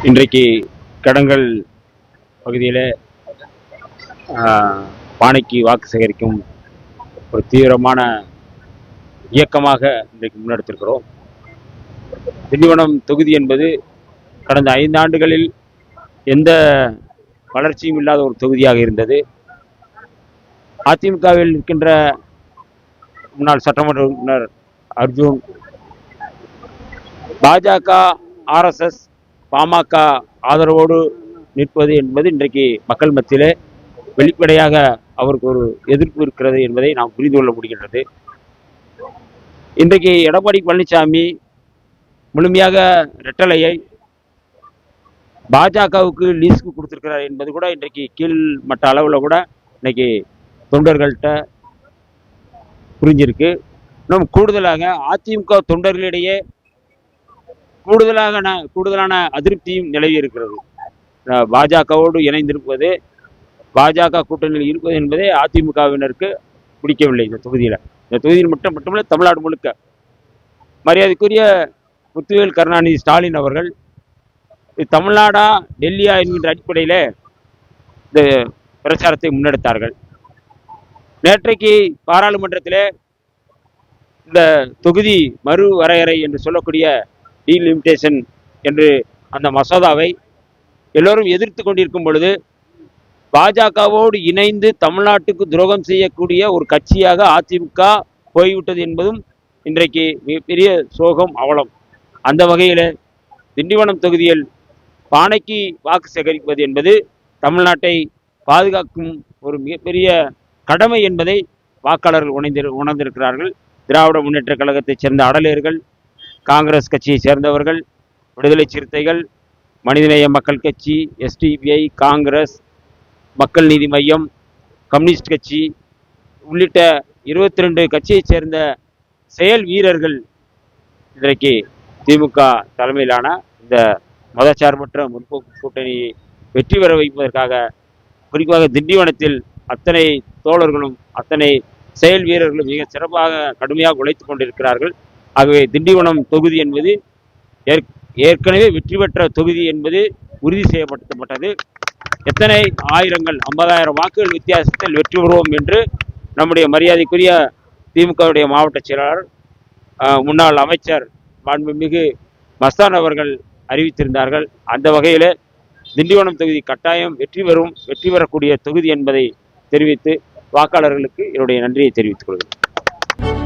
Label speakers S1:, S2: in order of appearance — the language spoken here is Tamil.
S1: இன்றைக்கு கடங்கல் பகுதியில் பானைக்கு வாக்கு சேகரிக்கும் ஒரு தீவிரமான இயக்கமாக இன்றைக்கு முன்னெடுத்திருக்கிறோம். திண்டிவனம் தொகுதி என்பது கடந்த 5 ஆண்டுகளில் எந்த வளர்ச்சியும் இல்லாத ஒரு தொகுதியாக இருந்தது. அதிமுகவில் இருக்கின்ற முன்னாள் சட்டமன்ற உறுப்பினர் அர்ஜுன், பாஜக, RSS, பாமக ஆதரவோடு நிற்பது என்பது இன்றைக்கு மக்கள் மத்தியிலே வெளிப்படையாக அவருக்கு ஒரு எதிர்ப்பு இருக்கிறது என்பதை நாம் புரிந்து கொள்ள முடிகின்றது. இன்றைக்கு எடப்பாடி பழனிசாமி முழுமையாக ரெட்டலையை பாஜகவுக்கு லீஸுக்கு கொடுத்திருக்கிறார் என்பது கூட இன்றைக்கு கீழ் மட்ட அளவில் கூட இன்னைக்கு தொண்டர்கள்ட்ட புரிஞ்சிருக்கு. இன்னும் கூடுதலாக அதிமுக தொண்டர்களிடையே கூடுதலான அதிருப்தியும் நிலவி இருக்கிறது. பாஜகவோடு இணைந்திருப்பது, பாஜக கூட்டணியில் இருப்பது என்பதே அதிமுகவினருக்கு பிடிக்கவில்லை. இந்த தொகுதியில் மட்டுமல்ல, தமிழ்நாடு முழுக்க. மரியாதைக்குரிய முத்துவேல் கருணாநிதி ஸ்டாலின் அவர்கள் தமிழ்நாடா டெல்லியா என்கின்ற அடிப்படையில் இந்த பிரச்சாரத்தை முன்னெடுத்தார்கள். நேற்றைக்கு பாராளுமன்றத்தில் இந்த தொகுதி மறு வரையறை என்று சொல்லக்கூடிய டீலிமிட்டேஷன் என்று அந்த மசோதாவை எல்லோரும் எதிர்த்து கொண்டிருக்கும் பொழுது, பாஜகவோடு இணைந்து தமிழ்நாட்டுக்கு துரோகம் செய்யக்கூடிய ஒரு கட்சியாக அதிமுக போய்விட்டது என்பதும் இன்றைக்கு மிகப்பெரிய சோகம், அவலம். அந்த வகையில் திண்டிவனம் தொகுதியில் பானைக்கு வாக்கு சேகரிப்பது என்பது தமிழ்நாட்டை பாதுகாக்கும் ஒரு மிகப்பெரிய கடமை என்பதை வாக்காளர்கள் உணர்ந்திருக்கிறார்கள். திராவிட முன்னேற்ற கழகத்தைச் சேர்ந்த அடலேர்கள், காங்கிரஸ் கட்சியை சேர்ந்தவர்கள், விடுதலை சிறுத்தைகள், மனிதநேய மக்கள் கட்சி, SDPI, காங்கிரஸ், மக்கள் நீதி மையம், கம்யூனிஸ்ட் கட்சி உள்ளிட்ட 22 கட்சியைச் சேர்ந்த செயல் வீரர்கள் இன்றைக்கு திமுக தலைமையிலான இந்த மதச்சார்பற்ற முற்போக்கு கூட்டணியை வெற்றி பெற வைப்பதற்காக, குறிப்பாக திண்டிவனத்தில் அத்தனை தோழர்களும் அத்தனை செயல் வீரர்களும் மிக சிறப்பாக கடுமையாக உழைத்து கொண்டிருக்கிறார்கள். ஆகவே திண்டிவனம் தொகுதி என்பது ஏற்கனவே வெற்றி பெற்ற தொகுதி என்பது உறுதி செய்யப்பட்டது. எத்தனை ஆயிரங்கள், 50,000 வாக்குகள் வித்தியாசத்தில் வெற்றி பெறுவோம் என்று நம்முடைய மரியாதைக்குரிய திமுகவுடைய மாவட்ட செயலாளர், முன்னாள் அமைச்சர் மாண்புமிகு மஸ்தான் அவர்கள் அறிவித்திருந்தார்கள். அந்த வகையில் திண்டிவனம் தொகுதி கட்டாயம் வெற்றி பெறக்கூடிய தொகுதி என்பதை தெரிவித்து வாக்காளர்களுக்கு என்னுடைய நன்றியை தெரிவித்துக் கொள்கிறேன்.